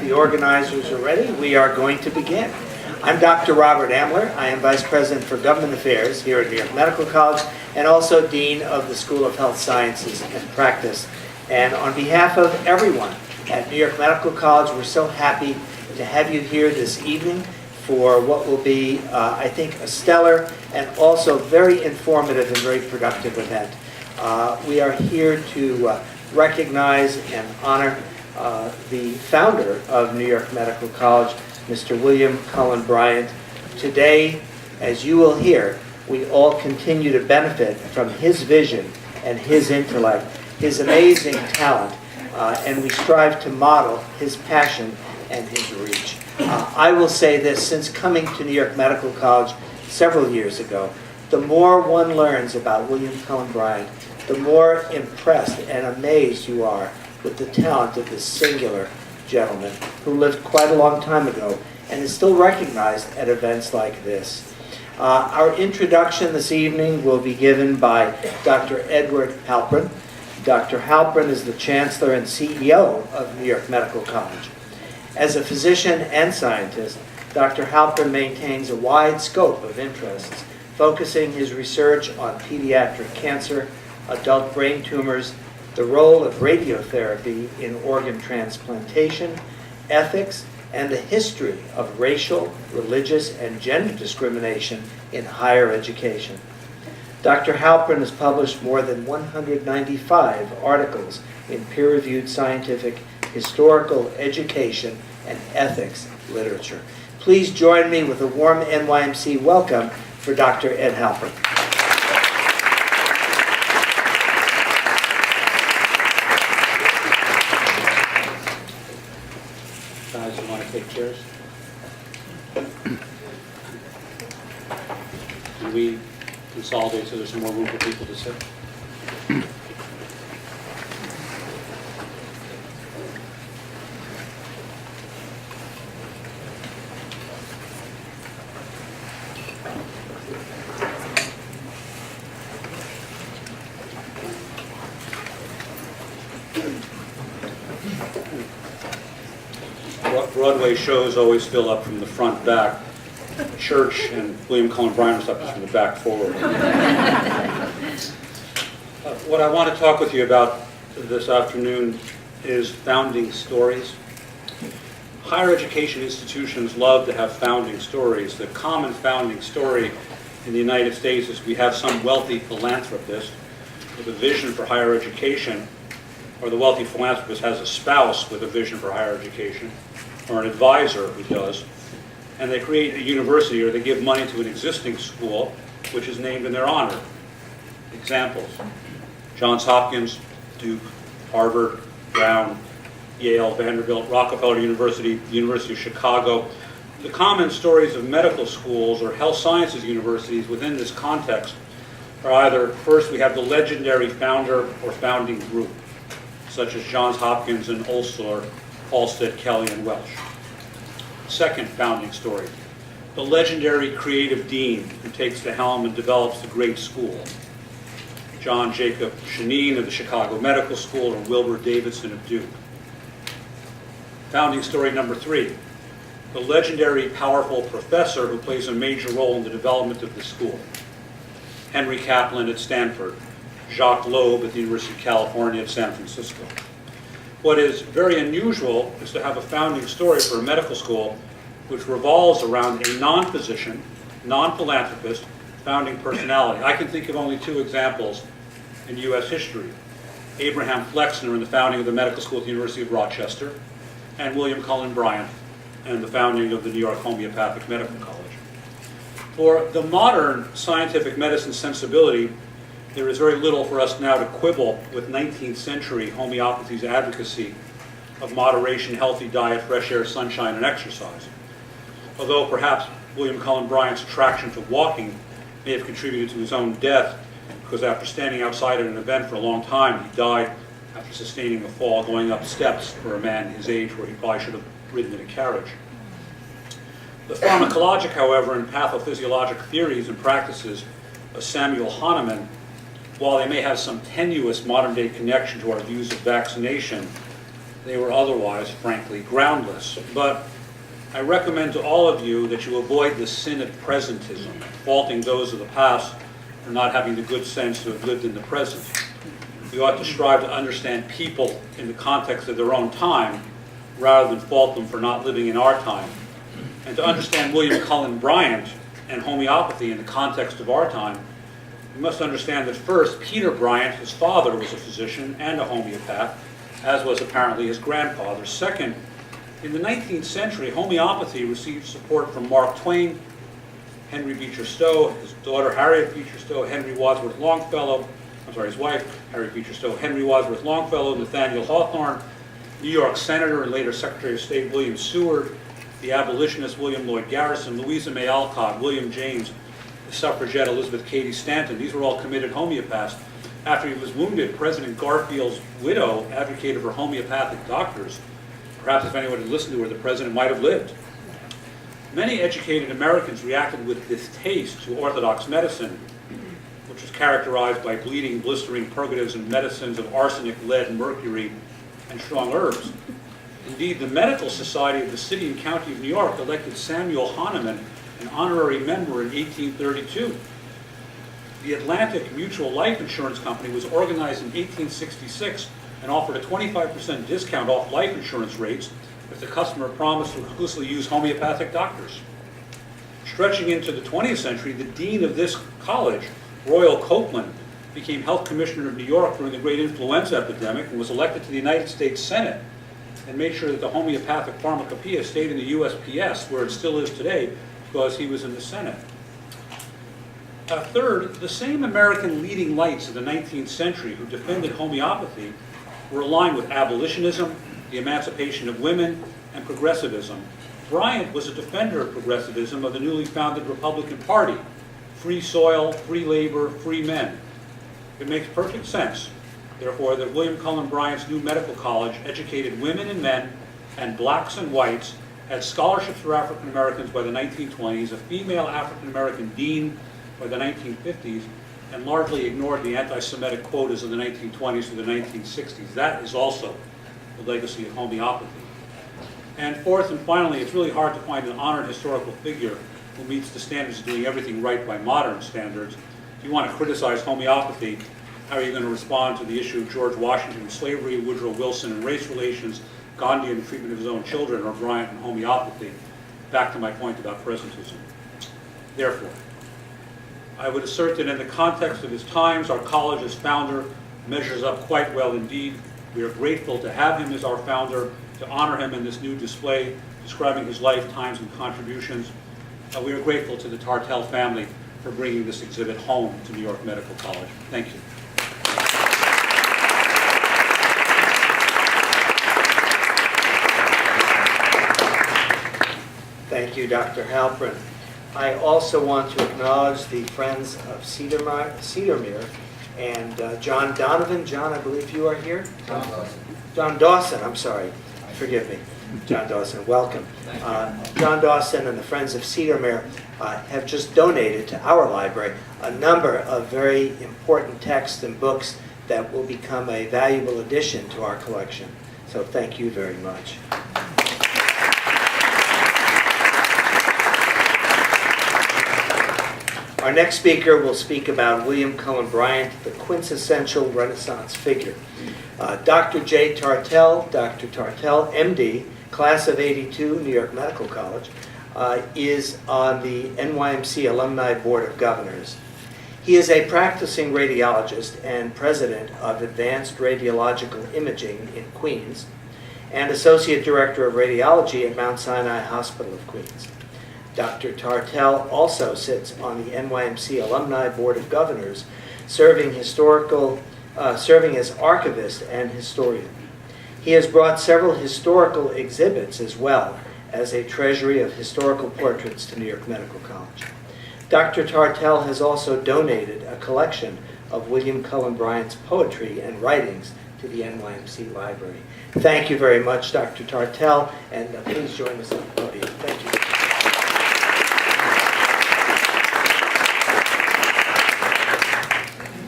the organizers are ready, we are going to begin. I'm Dr. Robert Amler. I am Vice President for Government Affairs here at New York Medical College and also Dean of the School of Health Sciences and Practice. And on behalf of everyone at New York Medical College, we're so happy to have you here this evening for what will be, I think, a stellar and also very informative and very productive event. We are here to recognize and honor the founder of New York Medical College, Mr. William Cullen Bryant. Today, as you will hear, we all continue to benefit from his vision and his intellect, his amazing talent, and we strive to model his passion and his reach. I will say this, since coming to New York Medical College several years ago, the more one learns about William Cullen Bryant, the more impressed and amazed you are with the talent of this singular gentleman who lived quite a long time ago and is still recognized at events like this. Our introduction this evening will be given by Dr. Edward Halpern. Dr. Halpern is the Chancellor and CEO of New York Medical College. As a physician and scientist, Dr. Halpern maintains a wide scope of interests, focusing his research on pediatric cancer, adult brain tumors, the role of radiotherapy in organ transplantation, ethics, and the history of racial, religious, and gender discrimination in higher education. Dr. Halpern has published more than 195 articles in peer-reviewed scientific, historical, education, and ethics literature. Please join me with a warm NYMC welcome for Dr. Ed Halpern. Guys, you want to take chairs? Can we consolidate so there's some more room for people to sit? Broadway shows always fill up from the front back. Church and William Cullen Bryant stuff is from the back forward. What I want to talk with you about this afternoon is founding stories. Higher education institutions love to have founding stories. The common founding story in the United States is we have some wealthy philanthropist with a vision for higher education, or the wealthy philanthropist has a spouse with a vision for higher education, or an advisor who does, and they create a university or they give money to an existing school which is named in their honor. Examples: Johns Hopkins, Duke, Harvard, Brown, Yale, Vanderbilt, Rockefeller University, the University of Chicago. The common stories of medical schools or health sciences universities within this context are either, first, we have the legendary founder or founding group, such as Johns Hopkins and Ulster, Halstead, Kelly, and Welsh. Second founding story, the legendary creative dean who takes the helm and develops the great school. John Jacob Shaneen of the Chicago Medical School or Wilbur Davidson of Duke. Founding story number three, the legendary powerful professor who plays a major role in the development of the school. Henry Kaplan at Stanford, Jacques Loeb at the University of California at San Francisco. What is very unusual is to have a founding story for a medical school which revolves around a non-physician, non-philanthropist, founding personality. I can think of only two examples in U.S. history. Abraham Flexner in the founding of the medical school at the University of Rochester, and William Cullen Bryant and the founding of the New York Homeopathic Medical College. For the modern scientific medicine sensibility, there is very little for us now to quibble with 19th century homeopathy's advocacy of moderation, healthy diet, fresh air, sunshine, and exercise. Although perhaps William Cullen Bryant's attraction to walking may have contributed to his own death, because after standing outside at an event for a long time, he died after sustaining a fall going up steps for a man his age where he probably should have ridden in a carriage. The pharmacologic, however, and pathophysiologic theories and practices of Samuel Hahnemann, while they may have some tenuous modern-day connection to our views of vaccination, they were otherwise, frankly, groundless. But I recommend to all of you that you avoid the sin of presentism, faulting those of the past for not having the good sense to have lived in the present. We ought to strive to understand people in the context of their own time, rather than fault them for not living in our time. And to understand William Cullen Bryant and homeopathy in the context of our time, we must understand that first, Peter Bryant, his father, was a physician and a homeopath, as was apparently his grandfather. Second, in the 19th century, homeopathy received support from Mark Twain, Henry Beecher Stowe, his daughter Harriet Beecher Stowe, his wife, Harriet Beecher Stowe, Henry Wadsworth Longfellow, Nathaniel Hawthorne, New York Senator and later Secretary of State William Seward, the abolitionist William Lloyd Garrison, Louisa May Alcott, William James, the suffragette Elizabeth Cady Stanton. These were all committed homeopaths. After he was wounded, President Garfield's widow advocated for homeopathic doctors. Perhaps if anyone had listened to her, the president might have lived. Many educated Americans reacted with distaste to orthodox medicine, which was characterized by bleeding, blistering purgatives and medicines of arsenic, lead, mercury, and strong herbs. Indeed, the Medical Society of the City and County of New York elected Samuel Hahnemann an honorary member in 1832. The Atlantic Mutual Life Insurance Company was organized in 1866 and offered a 25% discount off life insurance rates if the customer promised to exclusively use homeopathic doctors. Stretching into the 20th century, the dean of this college, Royal Copeland, became health commissioner of New York during the great influenza epidemic and was elected to the United States Senate and made sure that the homeopathic pharmacopoeia stayed in the USPS, where it still is today, because he was in the Senate. Third, the same American leading lights of the 19th century who defended homeopathy were aligned with abolitionism, the emancipation of women, and progressivism. Bryant was a defender of progressivism of the newly founded Republican Party: free soil, free labor, free men. It makes perfect sense, therefore, that William Cullen Bryant's new medical college educated women and men, and blacks and whites, had scholarships for African Americans by the 1920s, a female African American dean by the 1950s, and largely ignored the anti-Semitic quotas of the 1920s to the 1960s. That is also the legacy of homeopathy. And fourth and finally, it's really hard to find an honored historical figure who meets the standards of doing everything right by modern standards. If you want to criticize homeopathy, how are you going to respond to the issue of George Washington and slavery, Woodrow Wilson and race relations, Gandhi and the treatment of his own children, or Bryant and homeopathy? Back to my point about presentism. Therefore, I would assert that in the context of his times, our college's founder measures up quite well indeed. We are grateful to have him as our founder, to honor him in this new display describing his life, times, and contributions. We are grateful to the Tartell family for bringing this exhibit home to New York Medical College. Thank you. Thank you, Dr. Halpern. I also want to acknowledge the Friends of Cedarmere and John Donovan. John, I believe you are here? John Dawson, I'm sorry. Forgive me. John Dawson, welcome. John Dawson and the Friends of Cedarmere have just donated to our library a number of very important texts and books that will become a valuable addition to our collection. So thank you very much. Our next speaker will speak about William Cullen Bryant, the quintessential Renaissance figure. Dr. J. Tartell, Dr. Tartell, MD, class of '82, New York Medical College, is on the NYMC Alumni Board of Governors. He is a practicing radiologist and president of Advanced Radiological Imaging in Queens, and associate director of radiology at Mount Sinai Hospital of Queens. Dr. Tartell also sits on the NYMC Alumni Board of Governors, serving as archivist and historian. He has brought several historical exhibits as well as a treasury of historical portraits to New York Medical College. Dr. Tartell has also donated a collection of William Cullen Bryant's poetry and writings to the NYMC Library. Thank you very much, Dr. Tartell, and please join us at the podium. Thank you.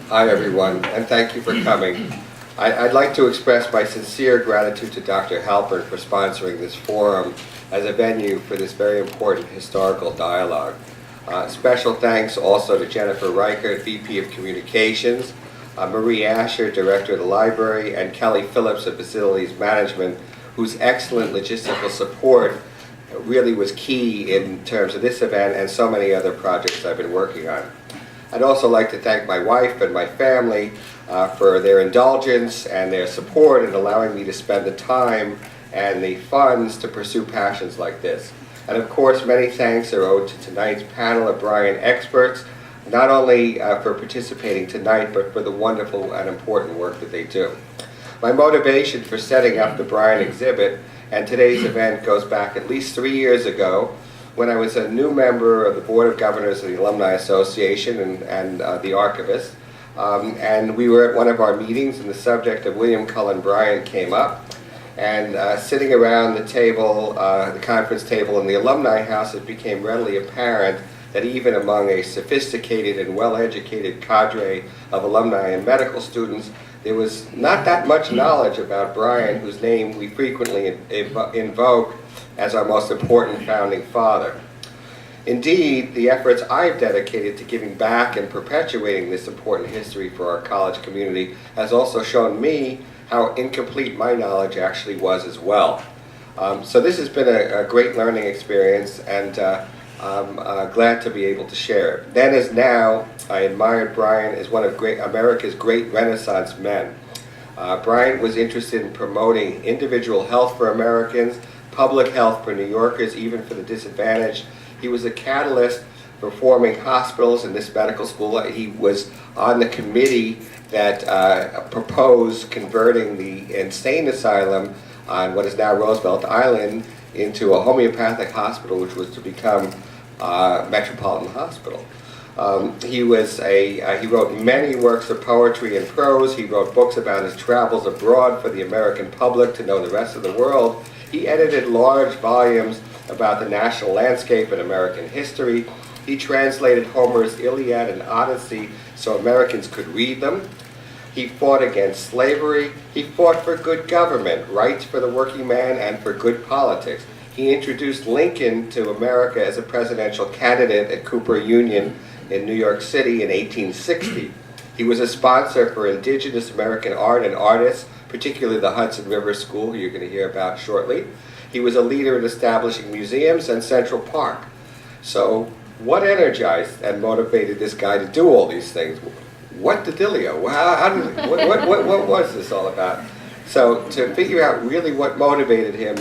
Hi, everyone, and thank you for coming. I'd like to express my sincere gratitude to Dr. Halpern for sponsoring this forum as a venue for this very important historical dialogue. Special thanks also to Jennifer Reichert, VP of Communications, Marie Asher, Director of the Library, and Kelly Phillips of Facilities Management, whose excellent logistical support really was key in terms of this event and so many other projects I've been working on. I'd also like to thank my wife and my family for their indulgence and their support in allowing me to spend the time and the funds to pursue passions like this. And of course, many thanks are owed to tonight's panel of Bryant experts, not only for participating tonight, but for the wonderful and important work that they do. My motivation for setting up the Bryant exhibit and today's event goes back at least 3 years ago, when I was a new member of the Board of Governors of the Alumni Association and the archivist. And we were at one of our meetings and the subject of William Cullen Bryant came up. And sitting around the table, the conference table in the Alumni House, it became readily apparent that even among a sophisticated and well-educated cadre of alumni and medical students, there was not that much knowledge about Bryant, whose name we frequently invoke as our most important founding father. Indeed, the efforts I've dedicated to giving back and perpetuating this important history for our college community has also shown me how incomplete my knowledge actually was as well. So this has been a great learning experience, and I'm glad to be able to share it. Then as now, I admired Bryant as one of America's great Renaissance men. Bryant was interested in promoting individual health for Americans, public health for New Yorkers, even for the disadvantaged. He was a catalyst for forming hospitals in this medical school. He was on the committee that proposed converting the insane asylum on what is now Roosevelt Island into a homeopathic hospital, which was to become Metropolitan Hospital. He wrote many works of poetry and prose. He wrote books about his travels abroad for the American public to know the rest of the world. He edited large volumes about the national landscape and American history. He translated Homer's Iliad and Odyssey so Americans could read them. He fought against slavery. He fought for good government, rights for the working man, and for good politics. He introduced Lincoln to America as a presidential candidate at Cooper Union in New York City in 1860. He was a sponsor for indigenous American art and artists, particularly the Hudson River School, who you're going to hear about shortly. He was a leader in establishing museums and Central Park. So what energized and motivated this guy to do all these things? What the dealio? What was this all about? So to figure out really what motivated him,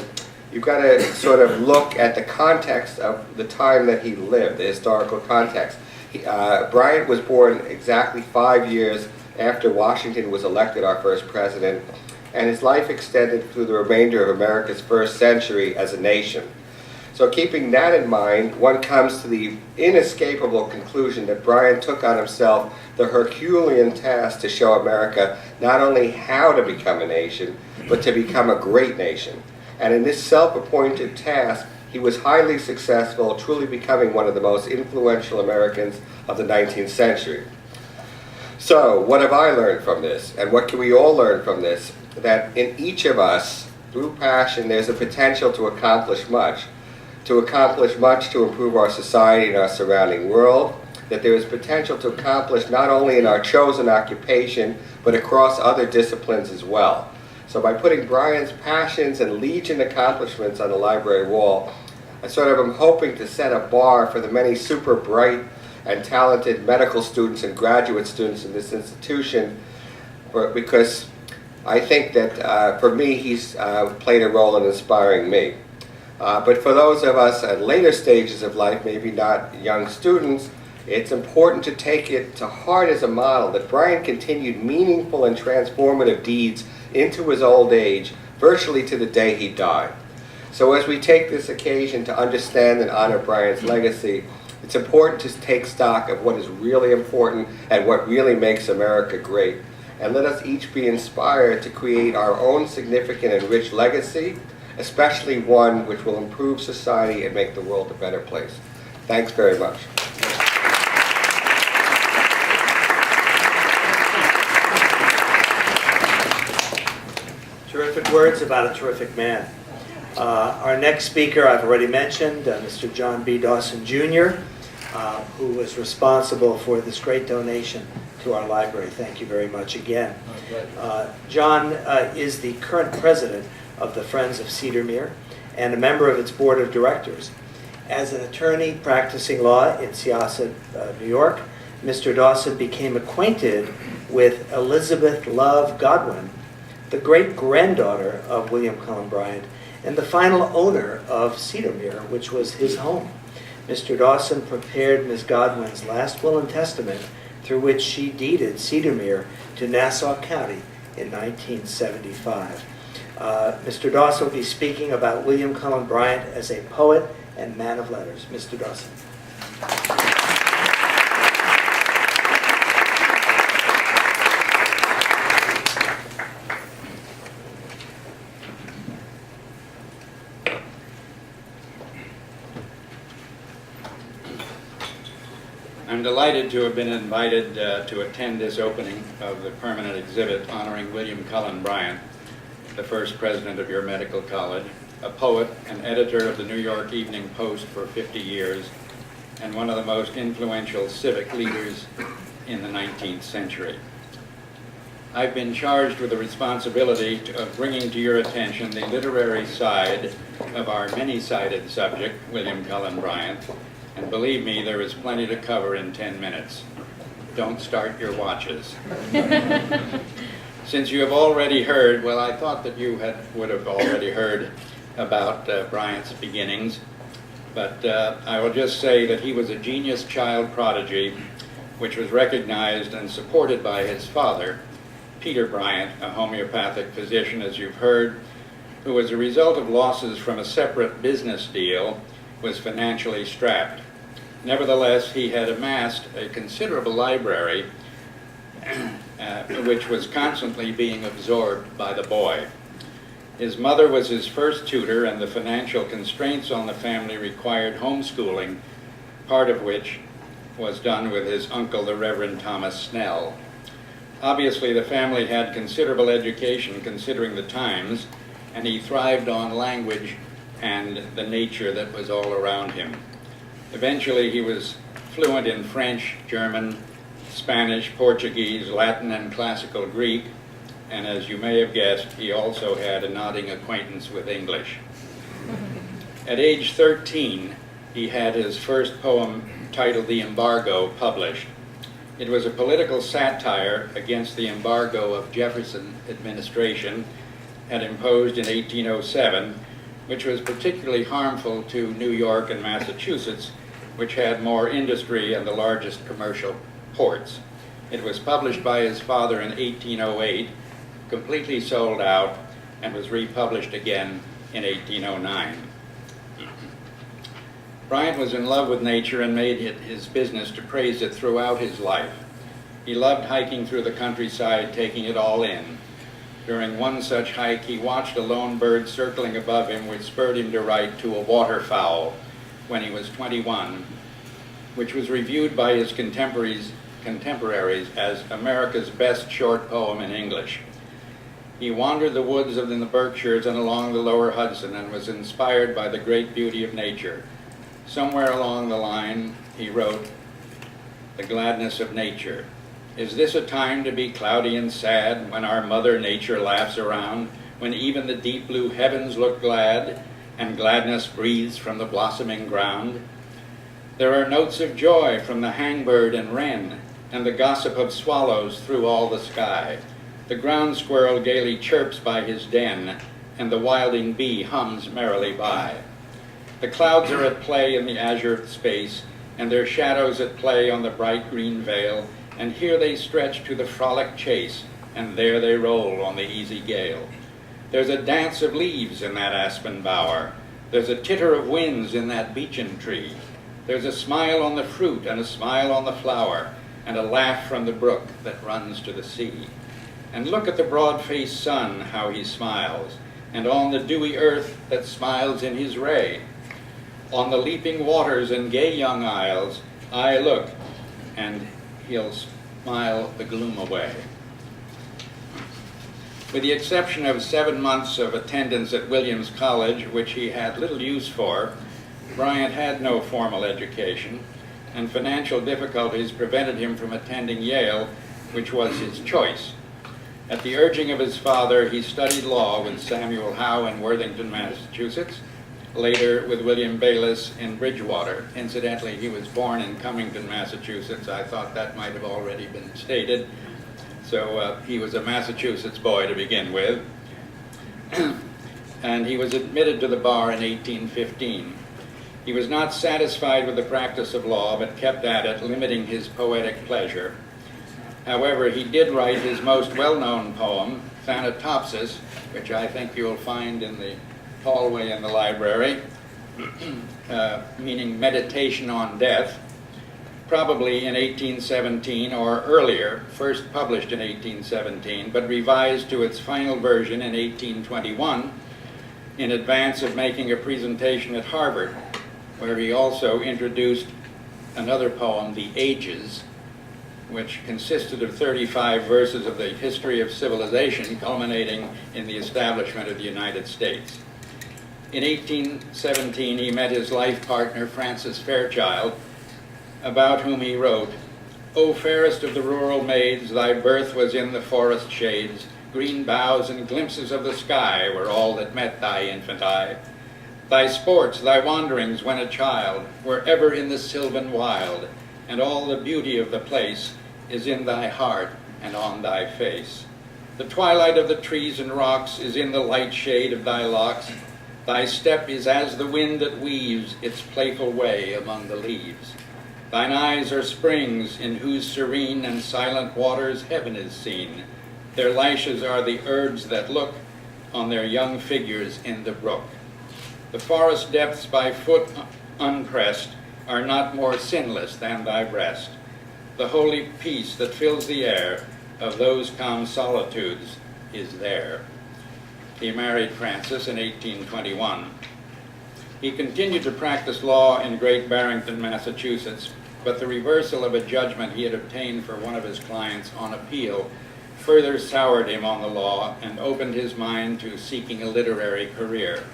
you've got to sort of look at the context of the time that he lived, the historical context. Bryant was born exactly 5 years after Washington was elected our first president, and his life extended through the remainder of America's first century as a nation. So keeping that in mind, one comes to the inescapable conclusion that Bryant took on himself the Herculean task to show America not only how to become a nation, but to become a great nation. And in this self-appointed task, he was highly successful, truly becoming one of the most influential Americans of the 19th century. So, what have I learned from this? And what can we all learn from this? That in each of us, through passion, there's a potential to accomplish much to improve our society and our surrounding world, that there is potential to accomplish not only in our chosen occupation, but across other disciplines as well. So by putting Bryant's passions and legion accomplishments on the library wall, I sort of am hoping to set a bar for the many super bright and talented medical students and graduate students in this institution, because I think that for me, he's played a role in inspiring me. But for those of us at later stages of life, maybe not young students, it's important to take it to heart as a model that Bryant continued meaningful and transformative deeds into his old age, virtually to the day he died. So as we take this occasion to understand and honor Bryant's legacy, it's important to take stock of what is really important and what really makes America great. And let us each be inspired to create our own significant and rich legacy, especially one which will improve society and make the world a better place. Thanks very much. terrific words about a terrific man. Our next speaker I've already mentioned, Mr. John B. Dawson Jr., who was responsible for this great donation to our library. Thank you very much again. John is the current president of the Friends of Cedarmere and a member of its board of directors. As an attorney practicing law in Syosset, New York, Mr. Dawson became acquainted with Elizabeth Love Godwin, the great-granddaughter of William Cullen Bryant and the final owner of Cedarmere, which was his home. Mr. Dawson prepared Ms. Godwin's last will and testament through which she deeded Cedarmere to Nassau County in 1975. Mr. Dawson will be speaking about William Cullen Bryant as a poet and man of letters. Mr. Dawson. I'm delighted to have been invited to attend this opening of the permanent exhibit honoring William Cullen Bryant, the first president of your medical college, a poet and editor of the New York Evening Post for 50 years, and one of the most influential civic leaders in the 19th century. I've been charged with the responsibility of bringing to your attention the literary side of our many-sided subject, William Cullen Bryant, and believe me, there is plenty to cover in 10 minutes. Don't start your watches. Since you have already heard, well, I thought that you would have already heard about Bryant's beginnings, but I will just say that he was a genius child prodigy, which was recognized and supported by his father, Peter Bryant, a homeopathic physician, as you've heard, who, as a result of losses from a separate business deal, was financially strapped. Nevertheless, he had amassed a considerable library which was constantly being absorbed by the boy. His mother was his first tutor, and the financial constraints on the family required homeschooling, part of which was done with his uncle, the Reverend Thomas Snell. Obviously, the family had considerable education considering the times, and he thrived on language and the nature that was all around him. Eventually, he was fluent in French, German, Spanish, Portuguese, Latin, and classical Greek, and as you may have guessed, he also had a nodding acquaintance with English. At age 13, he had his first poem titled The Embargo published. It was a political satire against the embargo of Jefferson administration had imposed in 1807, which was particularly harmful to New York and Massachusetts, which had more industry and the largest commercial ports. It was published by his father in 1808, completely sold out, and was republished again in 1809. Bryant was in love with nature and made it his business to praise it throughout his life. He loved hiking through the countryside, taking it all in. During one such hike, he watched a lone bird circling above him, which spurred him to write To a Waterfowl when he was 21, which was reviewed by his contemporaries as America's best short poem in English. He wandered the woods in the Berkshires and along the lower Hudson and was inspired by the great beauty of nature. Somewhere along the line, he wrote, The Gladness of Nature. Is this a time to be cloudy and sad, when our Mother Nature laughs around, when even the deep blue heavens look glad, and gladness breathes from the blossoming ground? There are notes of joy from the hangbird and wren, and the gossip of swallows through all the sky. The ground squirrel gaily chirps by his den, and the wilding bee hums merrily by. The clouds are at play in the azure space, and their shadows at play on the bright green veil, and here they stretch to the frolic chase, and there they roll on the easy gale. There's a dance of leaves in that aspen bower. There's a titter of winds in that beechen tree. There's a smile on the fruit and a smile on the flower, and a laugh from the brook that runs to the sea. And look at the broad-faced sun, how he smiles, and on the dewy earth that smiles in his ray. On the leaping waters and gay young isles, I look, and he'll smile the gloom away. With the exception of 7 months of attendance at Williams College, which he had little use for, Bryant had no formal education, and financial difficulties prevented him from attending Yale, which was his choice. At the urging of his father, he studied law with Samuel Howe in Worthington, Massachusetts, later with William Bayliss in Bridgewater. Incidentally, he was born in Cummington, Massachusetts. I thought that might have already been stated. So he was a Massachusetts boy to begin with. And he was admitted to the bar in 1815. He was not satisfied with the practice of law, but kept at it, limiting his poetic pleasure. However, he did write his most well-known poem, Thanatopsis, which I think you'll find in the hallway in the library, meaning meditation on death, probably in 1817 or earlier, first published in 1817, but revised to its final version in 1821 in advance of making a presentation at Harvard, where he also introduced another poem, The Ages, which consisted of 35 verses of the history of civilization, culminating in the establishment of the United States. In 1817, he met his life partner, Frances Fairchild, about whom he wrote, "O fairest of the rural maids, thy birth was in the forest shades, green boughs and glimpses of the sky were all that met thy infant eye. Thy sports, thy wanderings when a child, were ever in the sylvan wild, and all the beauty of the place is in thy heart and on thy face. The twilight of the trees and rocks is in the light shade of thy locks. Thy step is as the wind that weaves its playful way among the leaves. Thine eyes are springs in whose serene and silent waters heaven is seen. Their lashes are the urds that look on their young figures in the brook. The forest depths by foot unpressed are not more sinless than thy breast. The holy peace that fills the air of those calm solitudes is there." He married Frances in 1821. He continued to practice law in Great Barrington, Massachusetts, but the reversal of a judgment he had obtained for one of his clients on appeal further soured him on the law and opened his mind to seeking a literary career.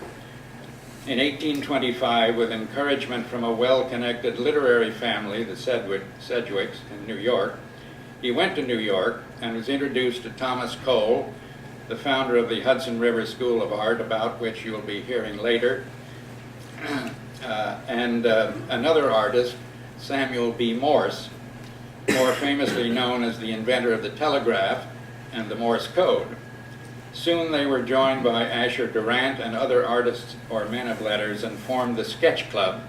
In 1825, with encouragement from a well-connected literary family, the Sedgwicks in New York, he went to New York and was introduced to Thomas Cole, the founder of the Hudson River School of Art, about which you'll be hearing later, and another artist, Samuel B. Morse, more famously known as the inventor of the telegraph and the Morse code. Soon they were joined by Asher Durant and other artists or men of letters and formed the Sketch Club,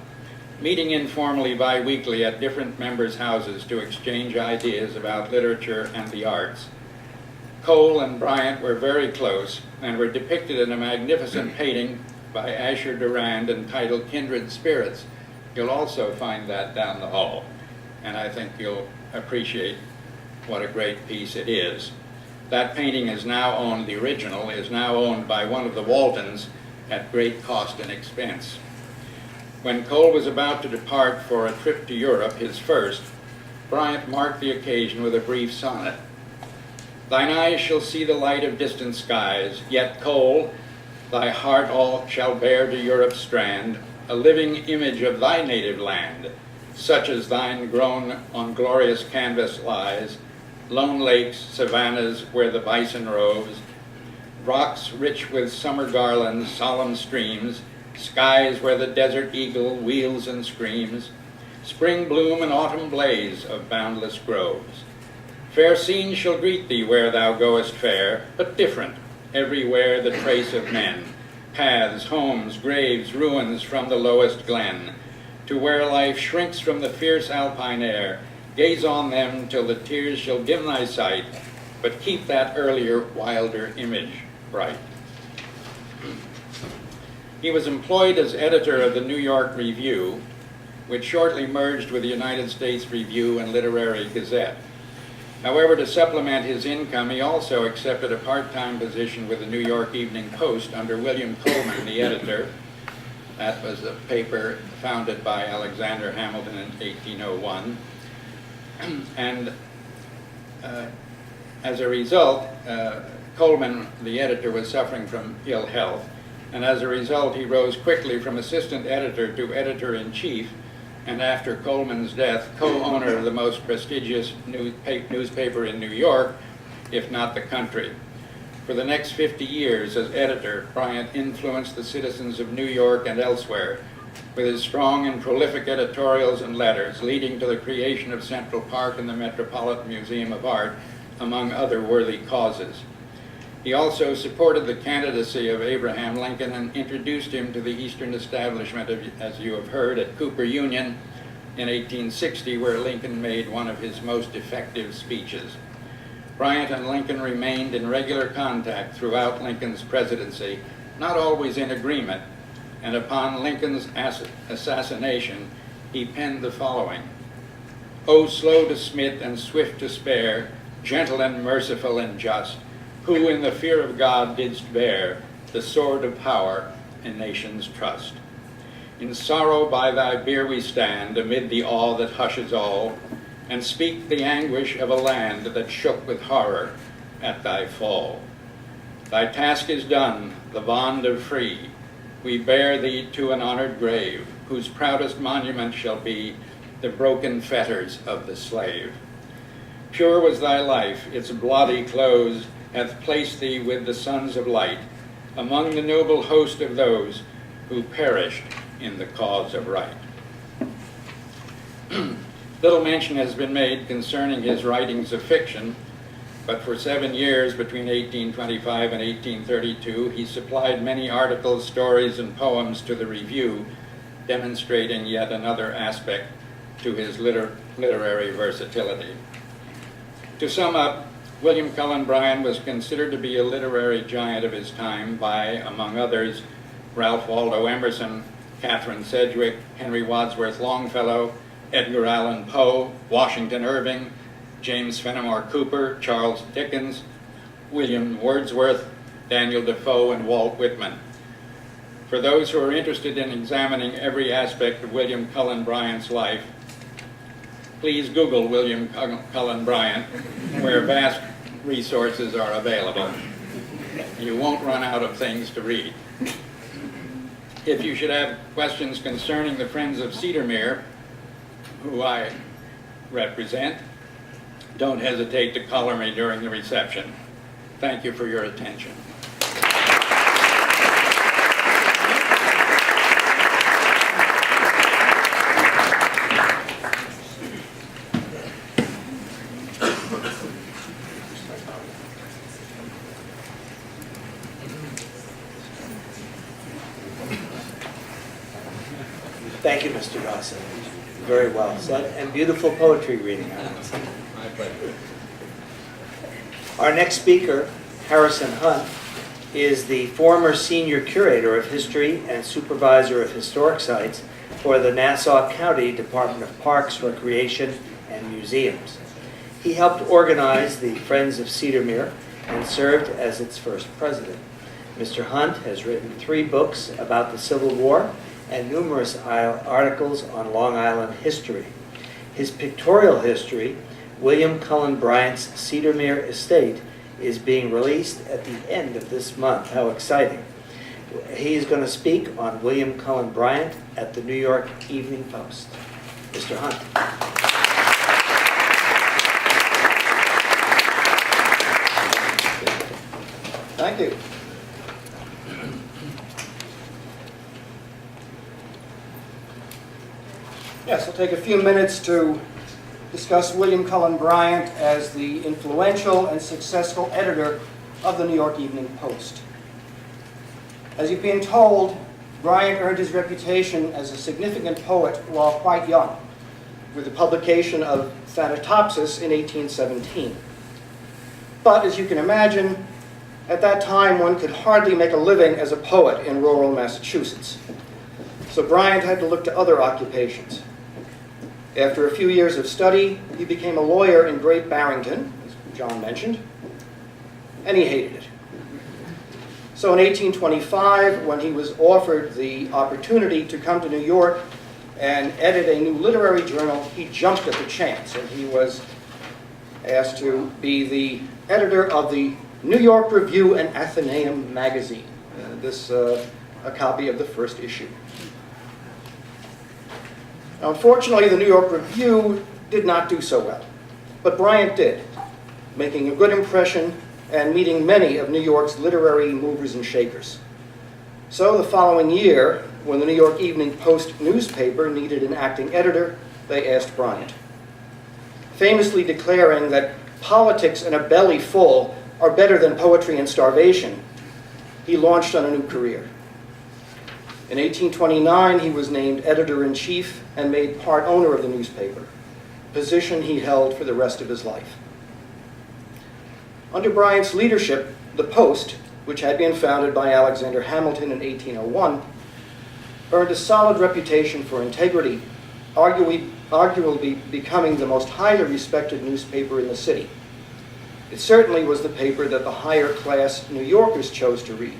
meeting informally bi-weekly at different members' houses to exchange ideas about literature and the arts. Cole and Bryant were very close and were depicted in a magnificent painting by Asher Durand entitled Kindred Spirits. You'll also find that down the hall, and I think you'll appreciate what a great piece it is. That painting is now owned, the original is now owned by one of the Waltons at great cost and expense. When Cole was about to depart for a trip to Europe, his first, Bryant marked the occasion with a brief sonnet. "Thine eyes shall see the light of distant skies, yet, Cole, thy heart all shall bear to Europe's strand a living image of thy native land, such as thine grown on glorious canvas lies, lone lakes, savannas where the bison roves, rocks rich with summer garlands, solemn streams, skies where the desert eagle wheels and screams, spring bloom and autumn blaze of boundless groves. Fair scenes shall greet thee where thou goest fair, but different, everywhere the trace of men, paths, homes, graves, ruins from the lowest glen, to where life shrinks from the fierce alpine air. Gaze on them till the tears shall dim thy sight, but keep that earlier, wilder image bright." He was employed as editor of the New York Review, which shortly merged with the United States Review and Literary Gazette. However, to supplement his income, he also accepted a part-time position with the New York Evening Post under William Coleman, the editor. That was a paper founded by Alexander Hamilton in 1801. And as a result, Coleman, the editor, was suffering from ill health, and as a result he rose quickly from assistant editor to editor-in-chief, and after Coleman's death, co-owner of the most prestigious newspaper in New York, if not the country. For the next 50 years as editor, Bryant influenced the citizens of New York and elsewhere with his strong and prolific editorials and letters, leading to the creation of Central Park and the Metropolitan Museum of Art, among other worthy causes. He also supported the candidacy of Abraham Lincoln and introduced him to the Eastern Establishment, as you have heard, at Cooper Union in 1860, where Lincoln made one of his most effective speeches. Bryant and Lincoln remained in regular contact throughout Lincoln's presidency, not always in agreement, and upon Lincoln's assassination, he penned the following: "O slow to smit and swift to spare, gentle and merciful and just, who in the fear of God didst bear the sword of power and nation's trust. In sorrow by thy bier we stand, amid the awe that hushes all, and speak the anguish of a land that shook with horror at thy fall. Thy task is done, the bond of free. We bear thee to an honored grave, whose proudest monument shall be the broken fetters of the slave. Pure was thy life, its bloody close hath placed thee with the sons of light, among the noble host of those who perished in the cause of right." Little mention has been made concerning his writings of fiction, but for 7 years, between 1825 and 1832, he supplied many articles, stories, and poems to the Review, demonstrating yet another aspect to his literary versatility. To sum up, William Cullen Bryant was considered to be a literary giant of his time by, among others, Ralph Waldo Emerson, Catherine Sedgwick, Henry Wadsworth Longfellow, Edgar Allan Poe, Washington Irving, James Fenimore Cooper, Charles Dickens, William Wordsworth, Daniel Defoe, and Walt Whitman. For those who are interested in examining every aspect of William Cullen Bryant's life, please Google William Cullen Bryant, where vast resources are available. You won't run out of things to read. If you should have questions concerning the Friends of Cedarmere, who I represent, don't hesitate to color me during the reception. Thank you for your attention. Thank you, Mr. Dawson. Very well said, and beautiful poetry reading, I would say. My pleasure. Our next speaker, Harrison Hunt, is the former senior curator of history and supervisor of historic sites for the Nassau County Department of Parks, Recreation, and Museums. He helped organize the Friends of Cedarmere and served as its first president. Mr. Hunt has written 3 books about the Civil War and numerous articles on Long Island history. His pictorial history, William Cullen Bryant's Cedarmere Estate, is being released at the end of this month. How exciting. He is going to speak on William Cullen Bryant at the New York Evening Post. Mr. Hunt. Thank you. Yes, I'll take a few minutes to discuss William Cullen Bryant as the influential and successful editor of the New York Evening Post. As you've been told, Bryant earned his reputation as a significant poet while quite young, with the publication of Thanatopsis in 1817. But as you can imagine, at that time one could hardly make a living as a poet in rural Massachusetts. So Bryant had to look to other occupations. After a few years of study, he became a lawyer in Great Barrington, as John mentioned, and he hated it. So in 1825, when he was offered the opportunity to come to New York and edit a new literary journal, he jumped at the chance, and he was asked to be the editor of the New York Review and Athenaeum magazine. A copy of the first issue. Now, unfortunately, the New York Review did not do so well, but Bryant did, making a good impression and meeting many of New York's literary movers and shakers. So the following year, when the New York Evening Post newspaper needed an acting editor, they asked Bryant, famously declaring that politics and a belly full are better than poetry and starvation. He launched on a new career. In 1829, he was named editor-in-chief and made part owner of the newspaper, a position he held for the rest of his life. Under Bryant's leadership, the Post, which had been founded by Alexander Hamilton in 1801, earned a solid reputation for integrity, arguably becoming the most highly respected newspaper in the city. It certainly was the paper that the higher-class New Yorkers chose to read.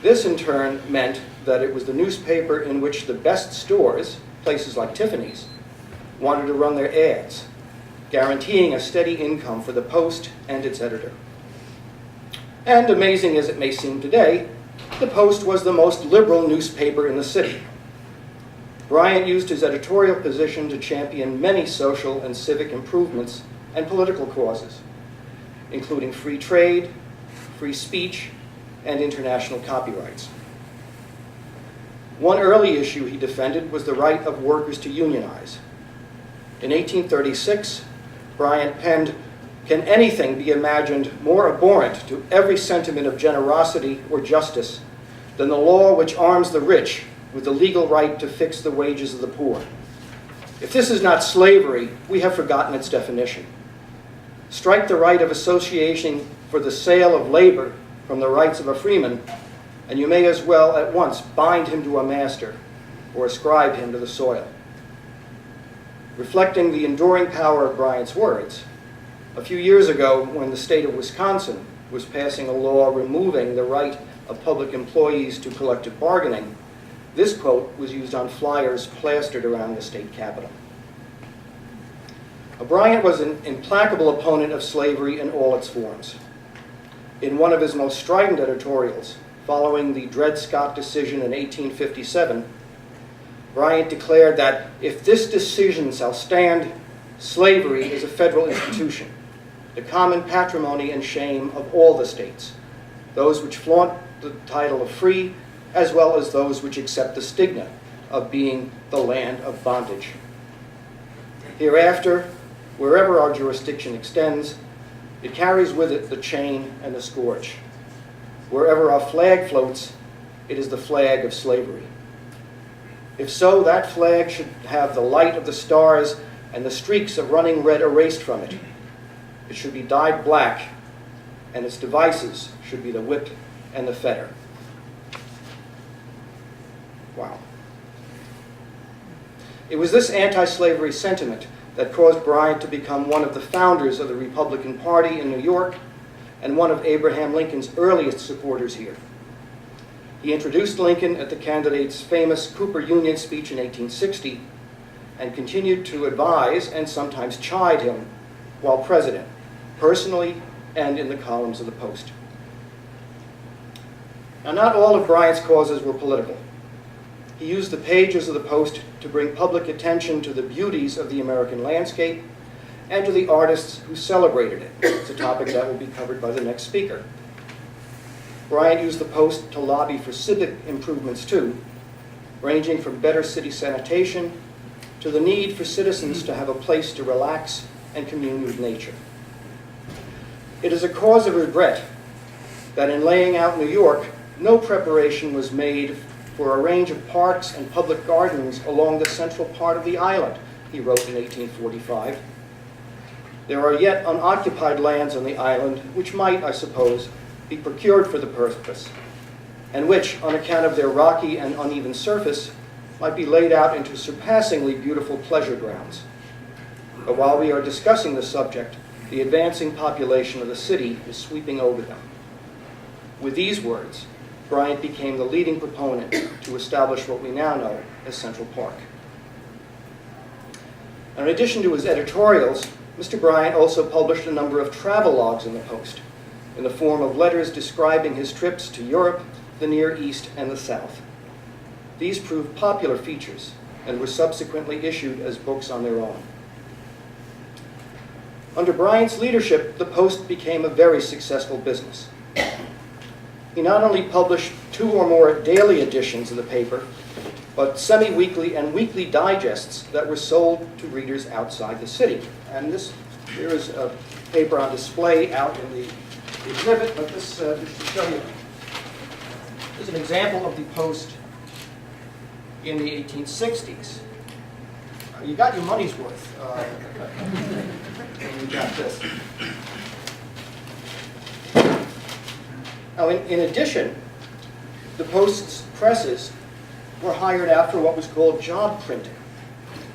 This, in turn, meant that it was the newspaper in which the best stores, places like Tiffany's, wanted to run their ads, guaranteeing a steady income for the Post and its editor. And amazing as it may seem today, the Post was the most liberal newspaper in the city. Bryant used his editorial position to champion many social and civic improvements and political causes, including free trade, free speech, and international copyrights. One early issue he defended was the right of workers to unionize. In 1836, Bryant penned, "Can anything be imagined more abhorrent to every sentiment of generosity or justice than the law which arms the rich with the legal right to fix the wages of the poor? If this is not slavery, we have forgotten its definition. Strike the right of association for the sale of labor from the rights of a freeman, and you may as well at once bind him to a master or ascribe him to the soil." Reflecting the enduring power of Bryant's words, a few years ago, when the state of Wisconsin was passing a law removing the right of public employees to collective bargaining, this quote was used on flyers plastered around the state capitol. Bryant was an implacable opponent of slavery in all its forms. In one of his most strident editorials, following the Dred Scott decision in 1857, Bryant declared that if this decision shall stand, slavery is a federal institution, the common patrimony and shame of all the states, those which flaunt the title of free, as well as those which accept the stigma of being the land of bondage. Hereafter, wherever our jurisdiction extends, it carries with it the chain and the scourge. Wherever our flag floats, it is the flag of slavery. If so, that flag should have the light of the stars and the streaks of running red erased from it. It should be dyed black, and its devices should be the whip and the fetter. Wow. It was this anti-slavery sentiment that caused Bryant to become one of the founders of the Republican Party in New York and one of Abraham Lincoln's earliest supporters here. He introduced Lincoln at the candidate's famous Cooper Union speech in 1860 and continued to advise and sometimes chide him while president, personally and in the columns of the Post. Now, not all of Bryant's causes were political. He used the pages of the Post to bring public attention to the beauties of the American landscape and to the artists who celebrated it. It's a topic that will be covered by the next speaker. Bryant used the Post to lobby for civic improvements too, ranging from better city sanitation to the need for citizens to have a place to relax and commune with nature. It is a cause of regret that in laying out New York, no preparation was made for a range of parks and public gardens along the central part of the island, he wrote in 1845. There are yet unoccupied lands on the island which might, I suppose, be procured for the purpose, and which, on account of their rocky and uneven surface, might be laid out into surpassingly beautiful pleasure grounds. But while we are discussing the subject, the advancing population of the city is sweeping over them. With these words, Bryant became the leading proponent to establish what we now know as Central Park. In addition to his editorials, Mr. Bryant also published a number of travelogues in the Post, in the form of letters describing his trips to Europe, the Near East, and the South. These proved popular features and were subsequently issued as books on their own. Under Bryant's leadership, the Post became a very successful business. He not only published 2 or more daily editions of the paper, but semi-weekly and weekly digests that were sold to readers outside the city. And here is a paper on display out in the exhibit, but this just to show you, this is an example of the Post in the 1860s. You got your money's worth when you got this. Now, in addition, the Post's presses were hired out for what was called job printing.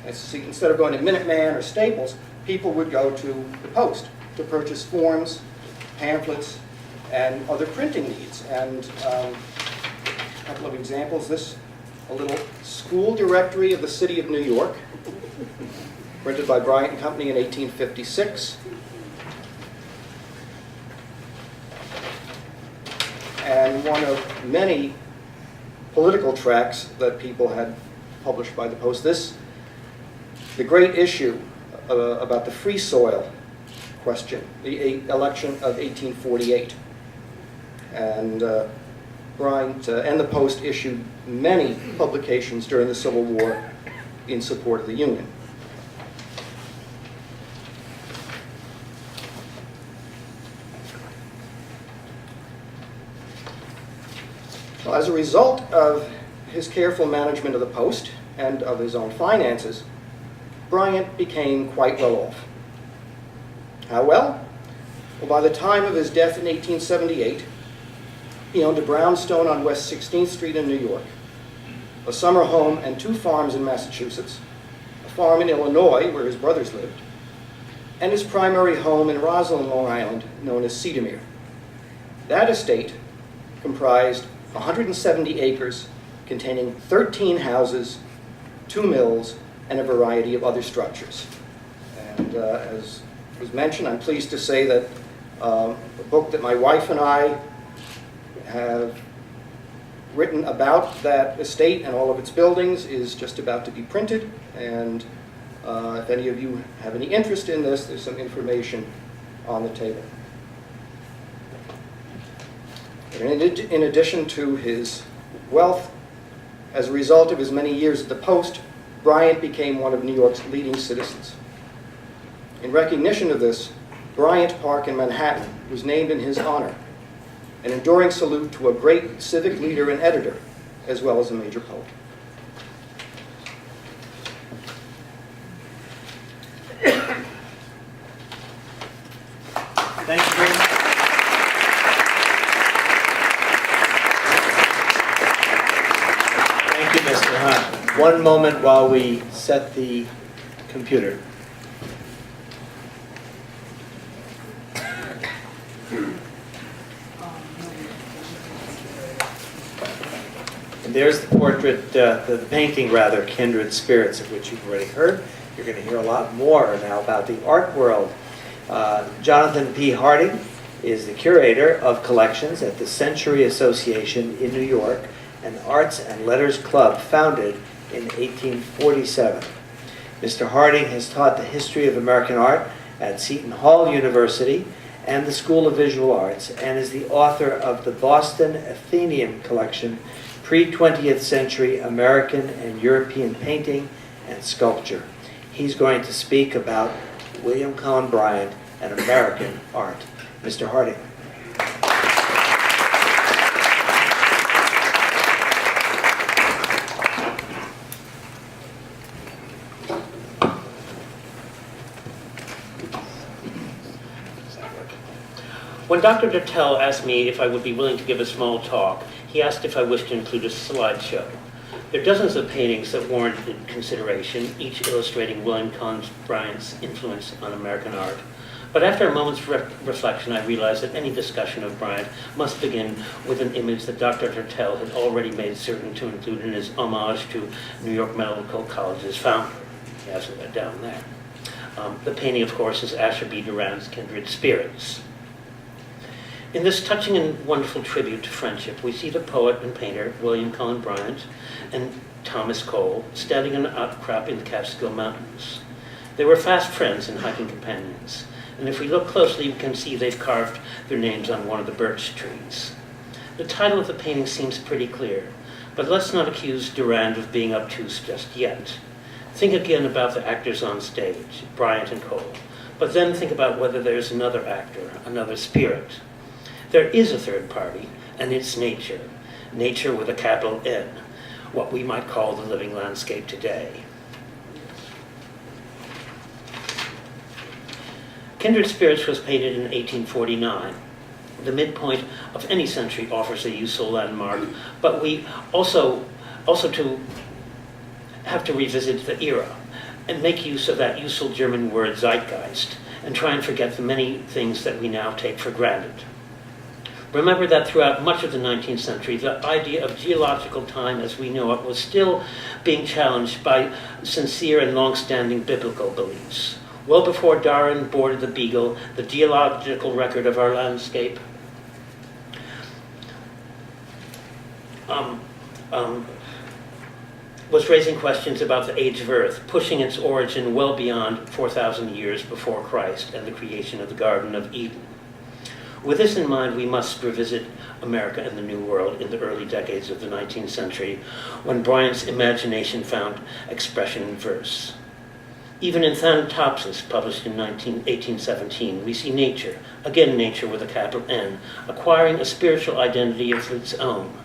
Instead of going to Minuteman or Staples, people would go to the Post to purchase forms, pamphlets, and other printing needs. And a couple of examples. A little school directory of the city of New York, printed by Bryant and Company in 1856. And one of many political tracts that people had published by the Post. The great issue about the Free Soil question, the election of 1848. And Bryant and the Post issued many publications during the Civil War in support of the Union. Well, as a result of his careful management of the Post and of his own finances, Bryant became quite well off. How well? Well, by the time of his death in 1878, he owned a brownstone on West 16th Street in New York, a summer home and 2 farms in Massachusetts, a farm in Illinois where his brothers lived, and his primary home in Roslyn, Long Island, known as Cedarmere. That estate comprised 170 acres containing 13 houses, 2 mills, and a variety of other structures. And as was mentioned, I'm pleased to say that a book that my wife and I have written about that estate and all of its buildings is just about to be printed. And if any of you have any interest in this, there's some information on the table. In addition to his wealth, as a result of his many years at the Post, Bryant became one of New York's leading citizens. In recognition of this, Bryant Park in Manhattan was named in his honor, an enduring salute to a great civic leader and editor, as well as a major poet. Thank you very much. Thank you, Mr. Hunt. One moment while we set the computer. And there's the portrait, the painting rather, Kindred Spirits, of which you've already heard. You're going to hear a lot more now about the art world. Jonathan P. Harding is the curator of collections at the Century Association in New York, an arts and letters club founded in 1847. Mr. Harding has taught the history of American art at Seton Hall University and the School of Visual Arts, and is the author of the Boston Athenaeum Collection, Pre-20th Century American and European Painting and Sculpture. He's going to speak about William Cullen Bryant and American art. Mr. Harding. When Dr. Dertel asked me if I would be willing to give a small talk, he asked if I wished to include a slideshow. There are dozens of paintings that warranted consideration, each illustrating William Cullen Bryant's influence on American art. But after a moment's reflection, I realized that any discussion of Bryant must begin with an image that Dr. Dertel had already made certain to include in his homage to New York Medical College's founder. He has it down there. The painting, of course, is Asher B. Durand's Kindred Spirits. In this touching and wonderful tribute to friendship, we see the poet and painter William Cullen Bryant and Thomas Cole standing on an outcrop in the Catskill Mountains. They were fast friends and hiking companions, and if we look closely, we can see they've carved their names on one of the birch trees. The title of the painting seems pretty clear, but let's not accuse Durand of being obtuse just yet. Think again about the actors on stage, Bryant and Cole, but then think about whether there's another actor, another spirit. There is a third party, and it's nature. Nature with a capital N, what we might call the living landscape today. Kindred Spirits was painted in 1849. The midpoint of any century offers a useful landmark, but we also have to revisit the era and make use of that useful German word Zeitgeist and try and forget the many things that we now take for granted. Remember that throughout much of the 19th century, the idea of geological time as we know it was still being challenged by sincere and long-standing biblical beliefs. Well before Darwin boarded the Beagle, the geological record of our landscape was raising questions about the age of Earth, pushing its origin well beyond 4,000 years before Christ and the creation of the Garden of Eden. With this in mind, we must revisit America and the New World in the early decades of the 19th century, when Bryant's imagination found expression in verse. Even in Thanatopsis, published in 1817, we see nature, again nature with a capital N, acquiring a spiritual identity of its own,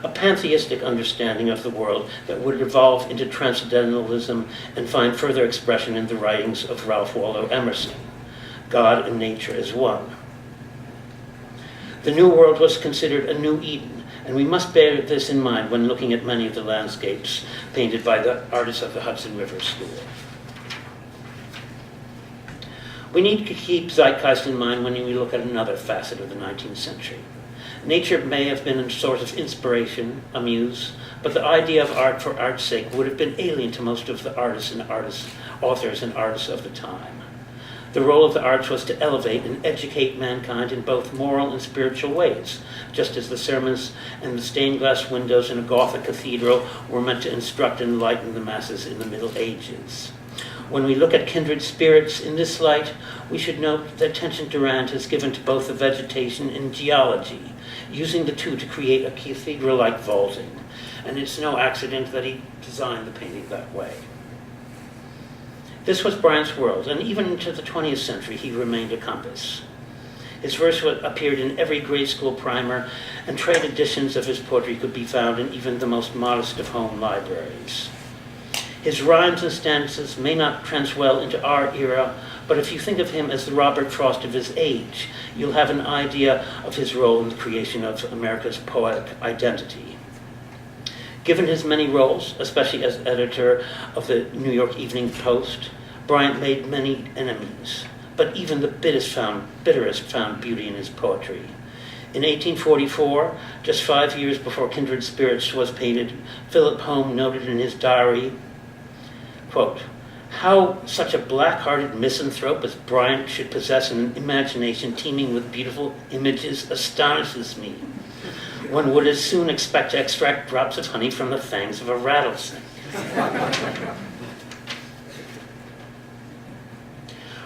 a pantheistic understanding of the world that would evolve into transcendentalism and find further expression in the writings of Ralph Waldo Emerson. God and nature as one. The New World was considered a new Eden, and we must bear this in mind when looking at many of the landscapes painted by the artists of the Hudson River School. We need to keep Zeitgeist in mind when we look at another facet of the 19th century. Nature may have been a source of inspiration, a muse, but the idea of art for art's sake would have been alien to most of the authors and artists of the time. The role of the arts was to elevate and educate mankind in both moral and spiritual ways, just as the sermons and the stained glass windows in a Gothic cathedral were meant to instruct and enlighten the masses in the Middle Ages. When we look at Kindred Spirits in this light, we should note the attention Durand has given to both the vegetation and geology, using the two to create a cathedral-like vaulting. And it's no accident that he designed the painting that way. This was Bryant's world, and even into the 20th century he remained a compass. His verse appeared in every grade school primer, and trade editions of his poetry could be found in even the most modest of home libraries. His rhymes and stanzas may not trans well into our era, but if you think of him as the Robert Frost of his age, you'll have an idea of his role in the creation of America's poetic identity. Given his many roles, especially as editor of the New York Evening Post, Bryant made many enemies, but even the bitterest found beauty in his poetry. In 1844, just 5 years before Kindred Spirits was painted, Philip Home noted in his diary, quote, "How such a black-hearted misanthrope as Bryant should possess an imagination teeming with beautiful images astonishes me. One would as soon expect to extract drops of honey from the fangs of a rattlesnake."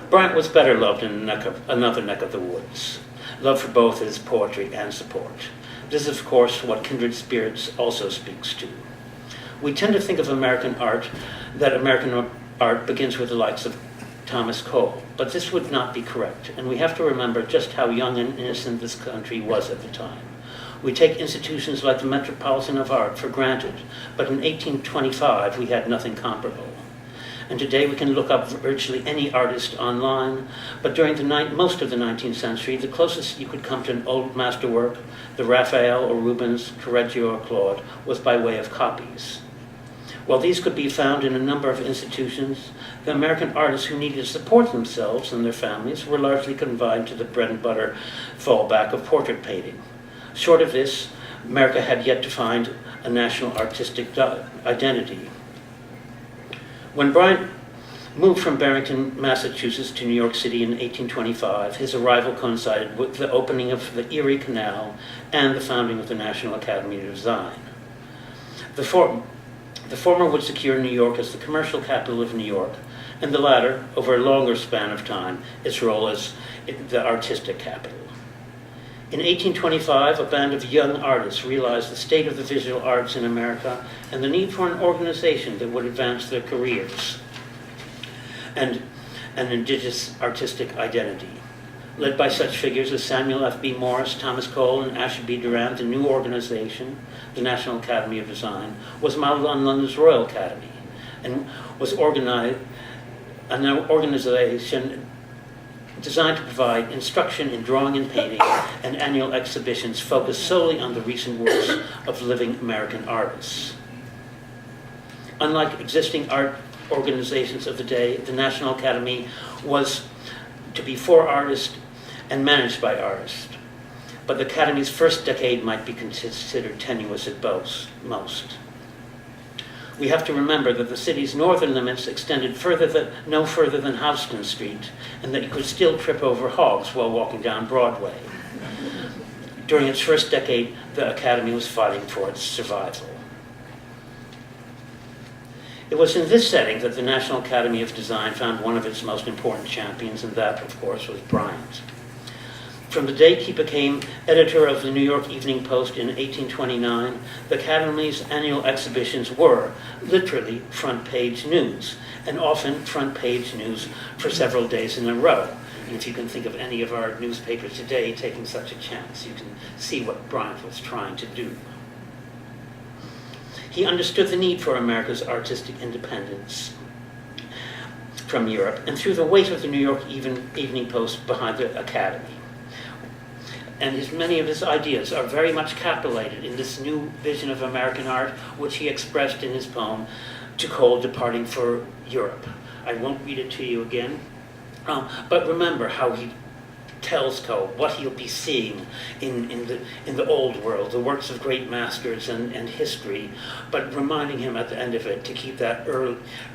Bryant was better loved in another neck of the woods, love for both his poetry and support. This is, of course, what Kindred Spirits also speaks to. We tend to think of American art begins with the likes of Thomas Cole, but this would not be correct, and we have to remember just how young and innocent this country was at the time. We take institutions like the Metropolitan of Art for granted, but in 1825 we had nothing comparable. And today we can look up virtually any artist online, but during most of the 19th century, the closest you could come to an old masterwork, the Raphael or Rubens, Correggio or Claude, was by way of copies. While these could be found in a number of institutions, the American artists who needed to support themselves and their families were largely confined to the bread and butter fallback of portrait painting. Short of this, America had yet to find a national artistic identity. When Bryant moved from Barrington, Massachusetts to New York City in 1825. His arrival coincided with the opening of the Erie Canal and the founding of the National Academy of Design. The former would secure New York as the commercial capital of New York, and the latter, over a longer span of time, its role as the artistic capital. In 1825, a band of young artists realized the state of the visual arts in America and the need for an organization that would advance their careers and an indigenous artistic identity. Led by such figures as Samuel F.B. Morse, Thomas Cole, and Asher B. Durant, the new organization, the National Academy of Design, was modeled on London's Royal Academy and was an organization designed to provide instruction in drawing and painting and annual exhibitions focused solely on the recent works of living American artists. Unlike existing art organizations of the day, the National Academy was to be for artists and managed by artists. But the Academy's first decade might be considered tenuous at most. We have to remember that the city's northern limits extended no further than Houston Street, and that you could still trip over hogs while walking down Broadway. During its first decade, the Academy was fighting for its survival. It was in this setting that the National Academy of Design found one of its most important champions, and that, of course, was Bryant. From the date he became editor of the New York Evening Post in 1829, the Academy's annual exhibitions were literally front-page news, and often front-page news for several days in a row. And if you can think of any of our newspapers today taking such a chance, you can see what Bryant was trying to do. He understood the need for America's artistic independence from Europe and threw the weight of the New York Evening Post behind the Academy. And many of his ideas are very much capitulated in this new vision of American art, which he expressed in his poem, To Cole Departing for Europe. I won't read it to you again, but remember how he tells Cole what he'll be seeing in the old world, the works of great masters and history, but reminding him at the end of it to keep that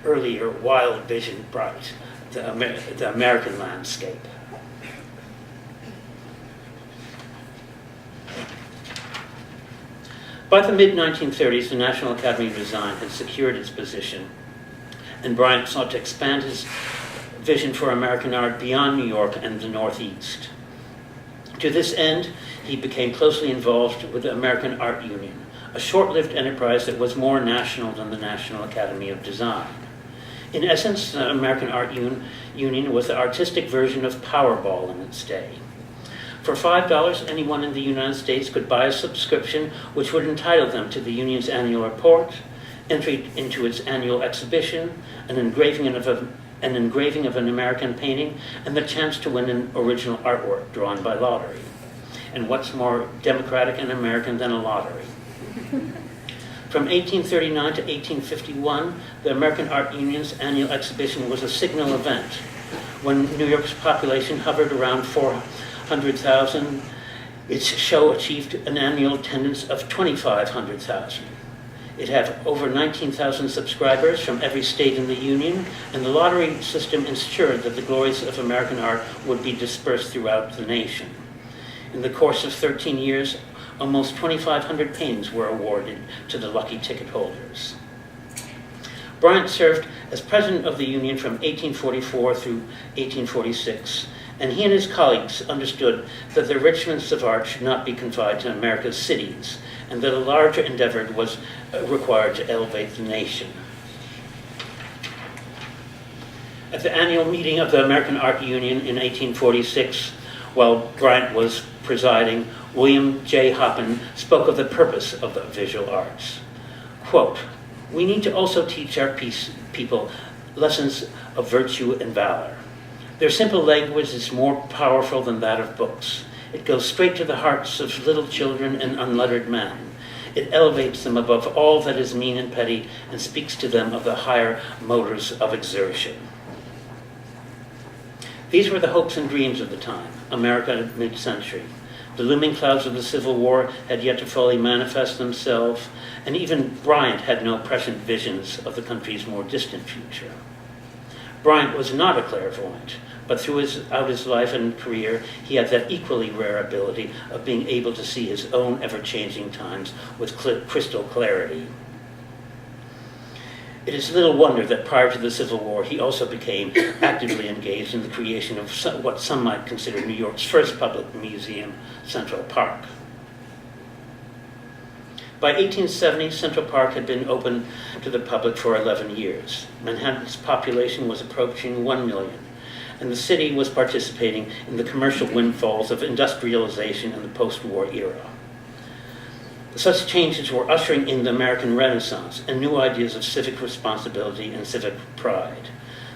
earlier wild vision bright, the American landscape. By the mid-1930s, the National Academy of Design had secured its position, and Bryant sought to expand his vision for American art beyond New York and the Northeast. To this end, he became closely involved with the American Art Union, a short-lived enterprise that was more national than the National Academy of Design. In essence, the American Art Union was the artistic version of Powerball in its day. For $5, anyone in the United States could buy a subscription which would entitle them to the union's annual report, entry into its annual exhibition, an engraving of an American painting, and the chance to win an original artwork drawn by lottery. And what's more democratic and American than a lottery? From 1839 to 1851, the American Art Union's annual exhibition was a signal event. When New York's population hovered around 400,000, its show achieved an annual attendance of 2,500,000. It had over 19,000 subscribers from every state in the Union, and the lottery system ensured that the glories of American art would be dispersed throughout the nation. In the course of 13 years, almost 2,500 paintings were awarded to the lucky ticket holders. Bryant served as president of the Union from 1844 through 1846, and he and his colleagues understood that the richness of art should not be confined to America's cities, and that a larger endeavor was required to elevate the nation. At the annual meeting of the American Art Union in 1846, while Bryant was presiding, William J. Hoppen spoke of the purpose of the visual arts. Quote, "We need to also teach our people lessons of virtue and valor. Their simple language is more powerful than that of books. It goes straight to the hearts of little children and unlettered men. It elevates them above all that is mean and petty and speaks to them of the higher motives of exertion." These were the hopes and dreams of the time, America at mid-century. The looming clouds of the Civil War had yet to fully manifest themselves, and even Bryant had no prescient visions of the country's more distant future. Bryant was not a clairvoyant, but throughout his life and career, he had that equally rare ability of being able to see his own ever-changing times with crystal clarity. It is little wonder that prior to the Civil War, he also became actively engaged in the creation of what some might consider New York's first public museum, Central Park. By 1870, Central Park had been open to the public for 11 years. Manhattan's population was approaching 1 million, and the city was participating in the commercial windfalls of industrialization in the post-war era. Such changes were ushering in the American Renaissance and new ideas of civic responsibility and civic pride.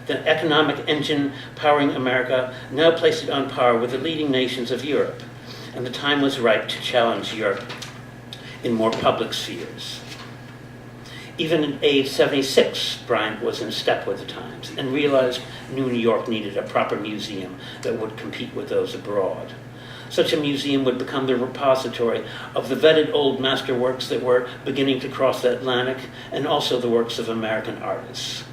The economic engine powering America now placed it on par with the leading nations of Europe, and the time was ripe to challenge Europe in more public spheres. Even at age 76, Bryant was in step with the times and realized New York needed a proper museum that would compete with those abroad. Such a museum would become the repository of the vetted old masterworks that were beginning to cross the Atlantic, and also the works of American artists.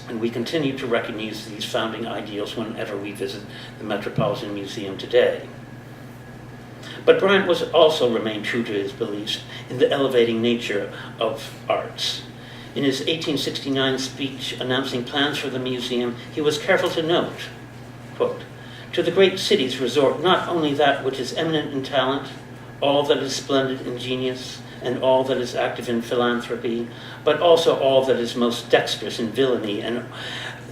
And we continue to recognize these founding ideals whenever we visit the Metropolitan Museum today. But Bryant was also remained true to his beliefs in the elevating nature of arts. In his 1869 speech announcing plans for the museum, he was careful to note, quote, "To the great cities resort not only that which is eminent in talent, all that is splendid in genius, and all that is active in philanthropy, but also all that is most dexterous in villainy and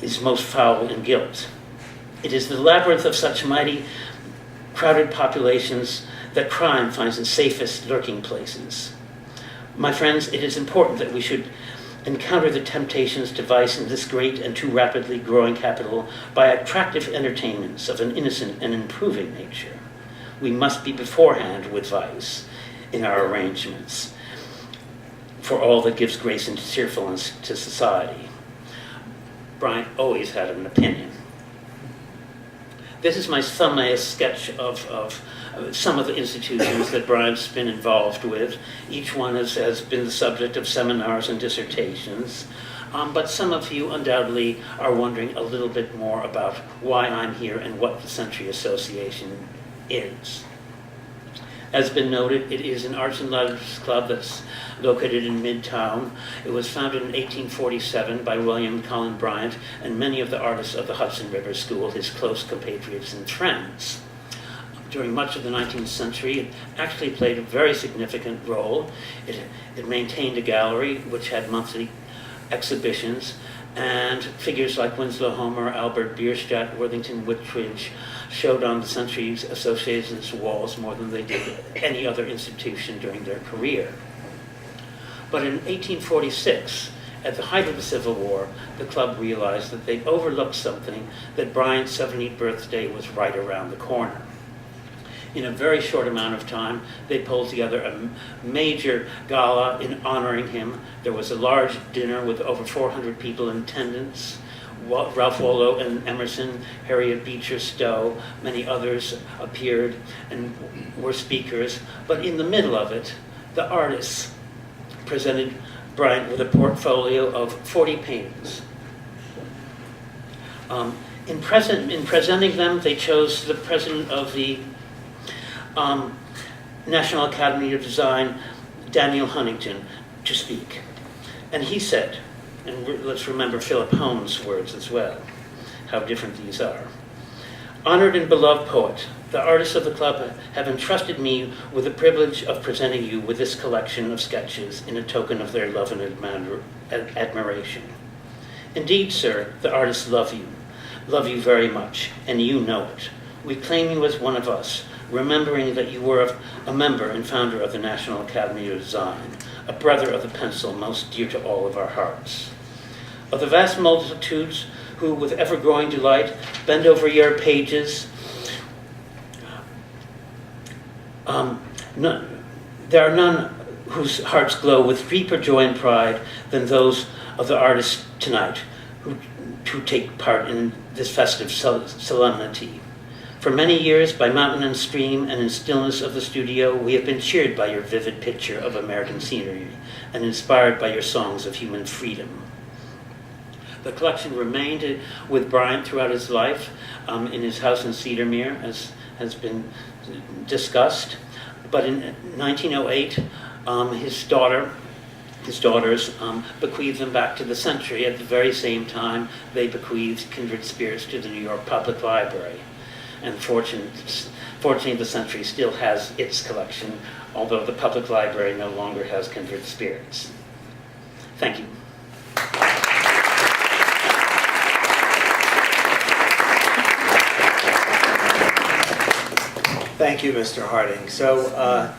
is most foul in guilt. It is the labyrinth of such mighty, crowded populations that crime finds its safest lurking places. My friends, it is important that we should encounter the temptations to vice in this great and too rapidly growing capital by attractive entertainments of an innocent and improving nature. We must be beforehand with vice in our arrangements for all that gives grace and cheerfulness to society." Bryant always had an opinion. This is my thumbnail sketch of some of the institutions that Bryant's been involved with. Each one has been the subject of seminars and dissertations. But some of you undoubtedly are wondering a little bit more about why I'm here and what the Century Association is. As been noted, it is an arts and letters club that's located in Midtown. It was founded in 1847 by William Cullen Bryant and many of the artists of the Hudson River School, his close compatriots and friends. During much of the 19th century, it actually played a very significant role. It maintained a gallery which had monthly exhibitions, and figures like Winslow Homer, Albert Bierstadt, Worthington Whitridge showed on the Century Association's walls more than they did any other institution during their career. But in 1846, at the height of the Civil War, the club realized that they'd overlooked something, that Bryant's 70th birthday was right around the corner. In a very short amount of time, they pulled together a major gala in honoring him. There was a large dinner with over 400 people in attendance. Ralph Waldo and Emerson, Harriet Beecher Stowe, many others appeared and were speakers. But in the middle of it, the artists presented Bryant with a portfolio of 40 paintings. In presenting them, they chose the president of the National Academy of Design, Daniel Huntington, to speak. And he said, and let's remember Philip Home's words as well, how different these are. "Honored and beloved poet, the artists of the club have entrusted me with the privilege of presenting you with this collection of sketches in a token of their love and admiration. Indeed, sir, the artists love you very much, and you know it. We claim you as one of us, remembering that you were a member and founder of the National Academy of Design, a brother of the pencil most dear to all of our hearts. Of the vast multitudes who, with ever-growing delight, bend over your pages, there are none whose hearts glow with deeper joy and pride than those of the artists tonight who take part in this festive solemnity. For many years, by mountain and stream and in stillness of the studio, we have been cheered by your vivid picture of American scenery and inspired by your songs of human freedom. The collection remained with Bryant throughout his life in his house in Cedarmere, as has been discussed. But in 1908, his daughters bequeathed them back to the Century. At the very same time, they bequeathed kindred spirits to the New York Public Library. And fortunately, the Century still has its collection, although the Public Library no longer has kindred spirits. Thank you. Thank you, Mr. Harding. So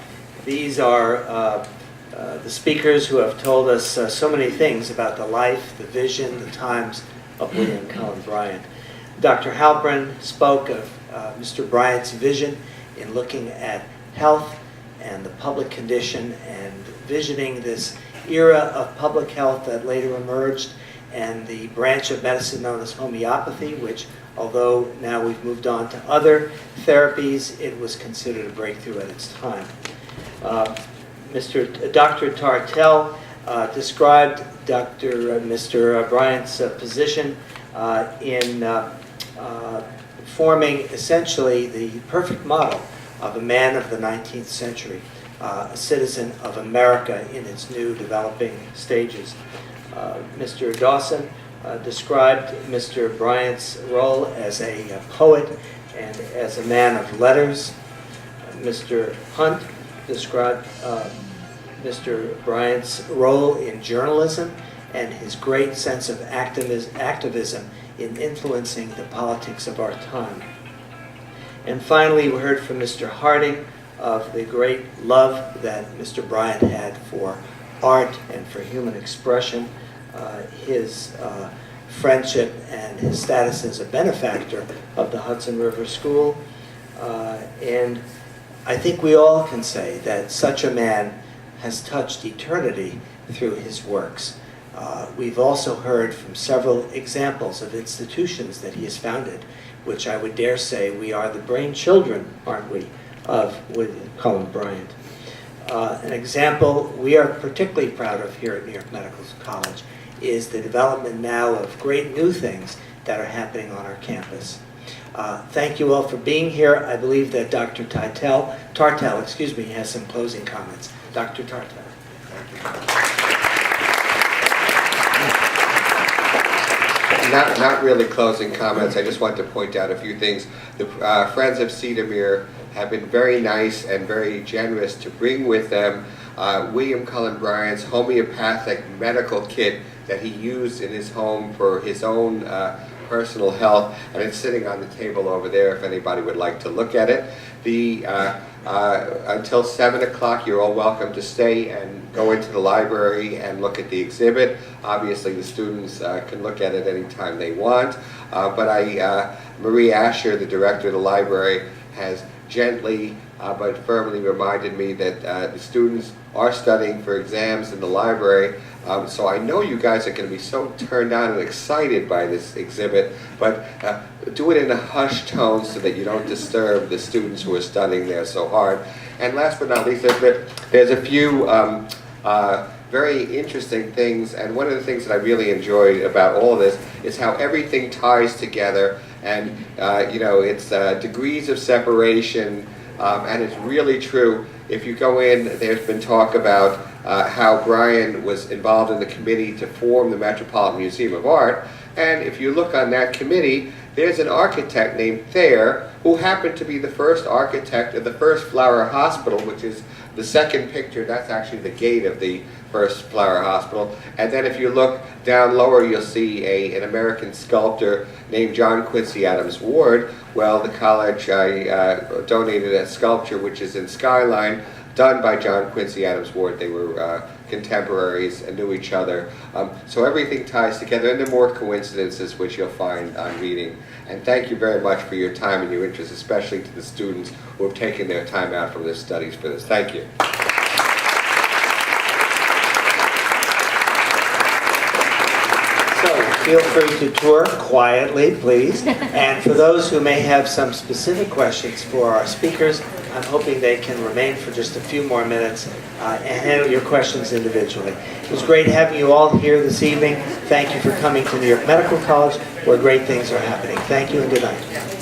these are the speakers who have told us so many things about the life, the vision, the times of William Cullen Bryant. Dr. Halpern spoke of Mr. Bryant's vision in looking at health and the public condition and visioning this era of public health that later emerged, and the branch of medicine known as homeopathy, which, although now we've moved on to other therapies, it was considered a breakthrough at its time. Dr. Tartell described Mr. Bryant's position in forming essentially the perfect model of a man of the 19th century, a citizen of America in its new developing stages. Mr. Dawson described Mr. Bryant's role as a poet and as a man of letters. Mr. Hunt described Mr. Bryant's role in journalism and his great sense of activism in influencing the politics of our time. And finally, we heard from Mr. Harding of the great love that Mr. Bryant had for art and for human expression, his friendship and his status as a benefactor of the Hudson River School. And I think we all can say that such a man has touched eternity through his works. We've also heard from several examples of institutions that he has founded, which I would dare say we are the brain children, aren't we, of William Cullen Bryant. An example we are particularly proud of here at New York Medical College is the development now of great new things that are happening on our campus. Thank you all for being here. I believe that Dr. Tartell, has some closing comments. Dr. Tartell. Not really closing comments. I just want to point out a few things. The Friends of Cedarmere have been very nice and very generous to bring with them William Cullen Bryant's homeopathic medical kit that he used in his home for his own personal health, and it's sitting on the table over there if anybody would like to look at it. Until 7 o'clock, you're all welcome to stay and go into the library and look at the exhibit. Obviously, the students can look at it anytime they want, but Marie Asher, the director of the library, has gently but firmly reminded me that the students are studying for exams in the library. So I know you guys are going to be so turned on and excited by this exhibit, but do it in a hushed tone so that you don't disturb the students who are studying there so hard. And last but not least, there's a few very interesting things, and one of the things that I really enjoyed about all of this is how everything ties together, and it's degrees of separation, and it's really true. If you go in, there's been talk about how Bryant was involved in the committee to form the Metropolitan Museum of Art, and if you look on that committee, there's an architect named Thayer who happened to be the first architect of the first Flower Hospital, which is the second picture. That's actually the gate of the first Flower Hospital. And then if you look down lower, you'll see an American sculptor named John Quincy Adams Ward. Well, the college donated a sculpture which is in Skyline, done by John Quincy Adams Ward. They were contemporaries and knew each other. So everything ties together, and there are more coincidences which you'll find on reading. And thank you very much for your time and your interest, especially to the students who have taken their time out from their studies for this. Thank you. So feel free to tour quietly, please. And for those who may have some specific questions for our speakers, I'm hoping they can remain for just a few more minutes and handle your questions individually. It was great having you all here this evening. Thank you for coming to New York Medical College, where great things are happening. Thank you and good night.